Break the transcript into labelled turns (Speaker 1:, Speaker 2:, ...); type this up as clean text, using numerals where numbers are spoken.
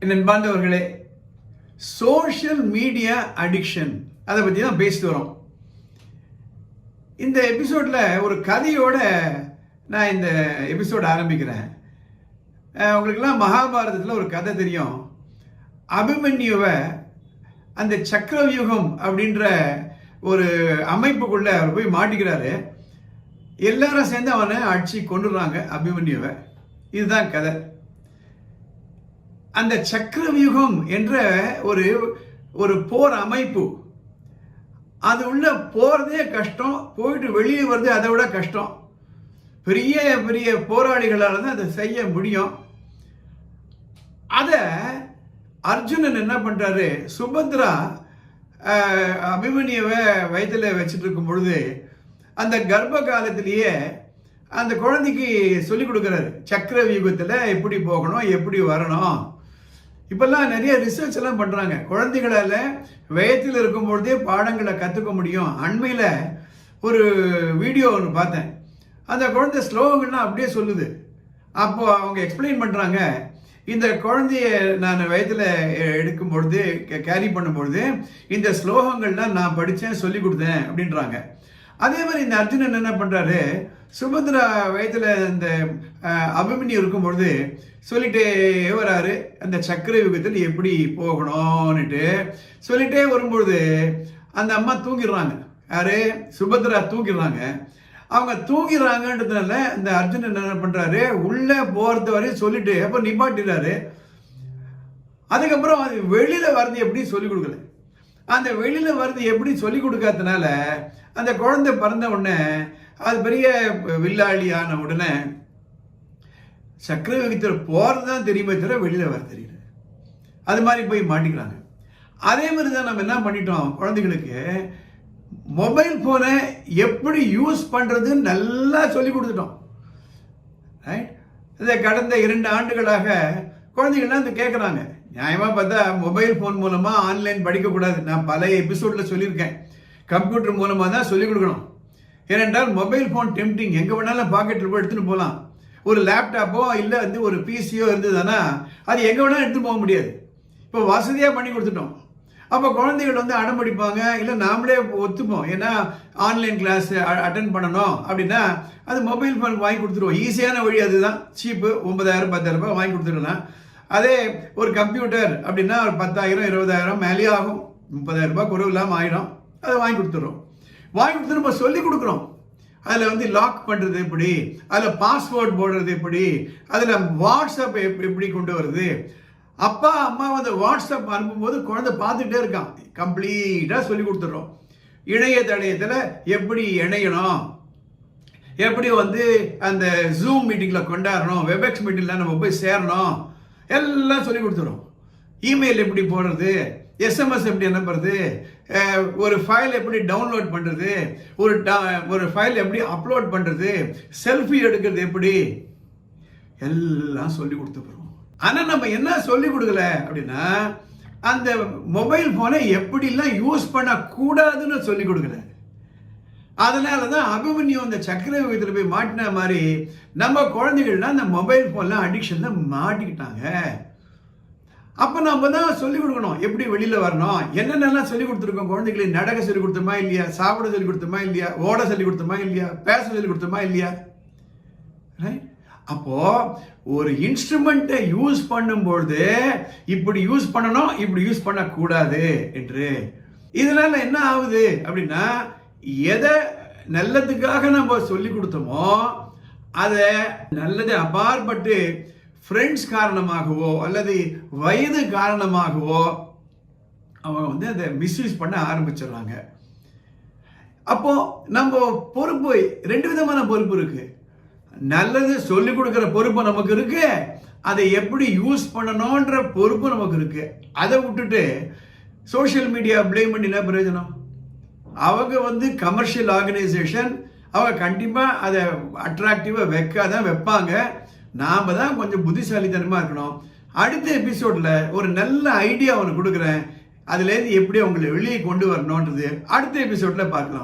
Speaker 1: நண்பாண்டவர்களே, social media addiction அதை பற்றி தான் பேசிட்டு வரோம். இந்த எபிசோடில் ஒரு கதையோட நான் இந்த எபிசோட் ஆரம்பிக்கிறேன். உங்களுக்கெல்லாம் மகாபாரதத்தில் ஒரு கதை தெரியும். அபிமன்யுவை அந்த சக்கரவியூகம் அப்படின்ற ஒரு அமைப்புக்குள்ளே அவர் போய் மாட்டிக்கிறாரு. எல்லாரும் சேர்ந்து அவனை அடிச்சு கொண்டுடுறாங்க அபிமன்யுவை. இதுதான் கதை. அந்த சக்கரவியூகம் என்ற ஒரு போர் அமைப்பு, அது உள்ள போறதே கஷ்டம், போயிட்டு வெளியே வருது அதை விட கஷ்டம். பெரிய பெரிய போராளிகளால் தான் அதை செய்ய முடியும். அதை அர்ஜுனன் என்ன பண்றாரு, சுபத்ரா அபிமன்யுவை வயிற்றில் வச்சுட்டு இருக்கும் பொழுது அந்த கர்ப்ப காலத்திலேயே அந்த குழந்தைக்கு சொல்லிக் கொடுக்குறாரு, சக்கரவியூகத்தில் எப்படி போகணும், எப்படி வரணும். இப்பெல்லாம் நிறைய ரிசர்ச் எல்லாம் பண்றாங்க. குழந்தைகளால் வயத்தில் இருக்கும் பொழுதே பாடங்களை கற்றுக்க முடியும். அண்மையில் ஒரு வீடியோ ஒன்று பார்த்தேன். அந்த குழந்தை ஸ்லோகங்கள்லாம் அப்படியே சொல்லுது. அப்போ அவங்க எக்ஸ்பிளைன் பண்றாங்க, இந்த குழந்தைய நான் வயத்தில் எடுக்கும் பொழுது கேரி பண்ணும் பொழுது இந்த ஸ்லோகங்கள்லாம் நான் படித்தேன், சொல்லி கொடுத்தேன் அப்படின்றாங்க. அதே மாதிரி இந்த அர்ஜுனன் என்ன பண்றாரு, சுபத்ரா வயத்தில் இந்த அபிமன்யு இருக்கும் பொழுது சொல்லிட்டே வராரு, அந்த சக்கரவியூகத்தில் எப்படி போகணும்னுட்டு சொல்லிட்டே வரும்பொழுது அந்த அம்மா தூங்கிடுறாங்க. யாரு, சுபத்ரா தூங்கிடுறாங்க. அவங்க தூங்கிடுறாங்கன்றதுனால இந்த அர்ஜுனன் என்ன பண்றாரு, உள்ள போறது வரையும் சொல்லிட்டு அப்போ நிப்பாட்டிடுறாரு. அதுக்கப்புறம் அது வெளியில வர்றது எப்படி சொல்லிக் கொடுக்கல. அந்த வெளியில வர்றது எப்படி சொல்லிக் கொடுக்காதனால அந்த குழந்தை பிறந்த உடனே அது பெரிய வில்லாளியான உடனே சக்கரவியூகத்தில் போறது தான் தெரியுமே தவிர வெளியில வர தெரியல. அது மாதிரி போய் மாட்டிக்கிறாங்க. அதே மாதிரி தான் நம்ம என்ன பண்ணிட்டோம், குழந்தைகளுக்கு மொபைல் போனை எப்படி யூஸ் பண்றதுன்னு நல்லா சொல்லி கொடுத்துட்டோம். ரைட். இதை கடந்த 2 ஆண்டுகளாக குழந்தைகள்லாம் வந்து கேட்குறாங்க. நியாயமாக பார்த்தா மொபைல் ஃபோன் மூலமாக ஆன்லைன் படிக்கக்கூடாது. நான் பல எபிசோடில் சொல்லியிருக்கேன். கம்ப்யூட்டர் மூலமாக தான் சொல்லிக் கொடுக்கணும். ஏனென்றால் மொபைல் ஃபோன் டெம்ப்டிங், எங்கே வேணாலும் பாக்கெட்டில் போய் எடுத்துகிட்டு போகலாம். ஒரு லேப்டாப்போ இல்லை வந்து ஒரு பிசியோ இருந்ததுன்னா அது எங்கே வேணாலும் எடுத்துகிட்டு போக முடியாது. இப்போ வசதியாக பண்ணி கொடுத்துட்டோம். அப்போ குழந்தைகள் வந்து அடம்பிடிப்பாங்க, இல்லை நாமளே ஒத்துப்போம். ஏன்னா ஆன்லைன் கிளாஸ் அட்டன் பண்ணணும் அப்படின்னா அது மொபைல் ஃபோன் வாங்கி கொடுத்துருவோம். ஈஸியான வழி அதுதான், சீப்பு. 9,000 10,000 ரூபாய் வாங்கி கொடுத்துடலாம். அதே ஒரு கம்ப்யூட்டர் அப்படின்னா ஒரு 10,000 20,000 மேலேயே ஆகும். 30,000 ரூபாய் குறைவு இல்லாமல் ஆகிடும். அதை வாங்கி கொடுத்துட்றோம். வாங்கி கொடுத்து நம்ம சொல்லிக் கொடுக்குறோம். அதில் வந்து லாக் பண்ணுறது எப்படி, அதில் பாஸ்வேர்ட் போடுறது எப்படி, அதில் வாட்ஸ்அப் எப்படி கொண்டு வருது. அப்பா அம்மா வந்து வாட்ஸ்அப் அனுப்பும்போது குழந்தை பார்த்துட்டே இருக்கான். கம்ப்ளீட்டாக சொல்லி கொடுத்துட்றோம். இணையதளத்தில் எப்படி இணையணும், எப்படி வந்து அந்த ஜூம் மீட்டிங்கில் கொண்டாடணும், வெபெக்ஸ் மீட்டிங்கில் நம்ம போய் சேரணும், எல்லாம் சொல்லி கொடுத்துறோம். இமெயில் எப்படி போடுறது, எஸ்எம்எஸ் எப்படி அனுப்புறது, ஒரு ஃபைல் எப்படி டவுன்லோட் பண்ணுறது, ஒரு ஃபைல் எப்படி அப்லோட் பண்ணுறது, செல்ஃபி எடுக்கிறது எப்படி, எல்லாம் சொல்லி கொடுத்துக்கிறோம். ஆனால் நம்ம என்ன சொல்லி கொடுக்கல அப்படின்னா, அந்த மொபைல் ஃபோனை எப்படிலாம் யூஸ் பண்ணக்கூடாதுன்னு சொல்லி கொடுக்கல. அதனால தான் அபிமன்யு அந்த சக்கரவியூகத்தில் போய் மாட்டின மாதிரி நம்ம குழந்தைகள்லாம் அந்த மொபைல் ஃபோன்லாம் அடிக்ஷன்ல மாட்டிக்கிட்டாங்க. அப்போ நம்ம தான் சொல்லிக் கொடுக்கணும், எப்படி வெளியில் வரணும். என்னென்னலாம் சொல்லிக் கொடுத்துருக்கோம் குழந்தைகளுக்கு. நடக்க சொல்லிக் கொடுத்தோமா இல்லையா, சாப்பிட சொல்லிக் கொடுத்தோமா இல்லையா, ஓட சொல்லிக் கொடுத்தோமா இல்லையா, பேச சொல்லிக் கொடுத்தோமா இல்லையா. ரைட். அப்போ ஒரு இன்ஸ்ட்ருமெண்ட்டை யூஸ் பண்ணும்பொழுது இப்படி யூஸ் பண்ணணும், இப்படி யூஸ் பண்ணக்கூடாது என்று. இதனால என்ன ஆகுது அப்படின்னா, எதை நல்லதுக்காக நம்ம சொல்லி கொடுத்தோமோ அதை நல்லது அப்பாற்பட்டு ஃப்ரெண்ட்ஸ் காரணமாகவோ அல்லது வயது காரணமாகவோ அவங்க வந்து அதை மிஸ்யூஸ் பண்ண ஆரம்பிச்சிடுறாங்க. அப்போ நம்ம பொறுப்பு 2 விதமான பொறுப்பு இருக்கு. நல்லது சொல்லிக் கொடுக்குற பொறுப்பு நமக்கு இருக்கு, அதை எப்படி யூஸ் பண்ணணும்ன்ற பொறுப்பு நமக்கு இருக்கு. அதை விட்டுட்டு சோஷியல் மீடியா பிளேம் பண்ணி என்ன பிரயோஜனம். அவங்க வந்து கமர்ஷியல் ஆர்கனைசேஷன், அவங்க கண்டிப்பாக அதை அட்ராக்டிவாக வைக்காதான் வைப்பாங்க. நாம் தான் கொஞ்சம் புத்திசாலித்தனமாக இருக்கணும். அடுத்த எபிசோடில் ஒரு நல்ல ஐடியா ஒன்று கொடுக்குறேன். அதுலேருந்து எப்படி அவங்களை வெளியே கொண்டு வரணுன்றது அடுத்த எபிசோடில் பார்க்கலாம்.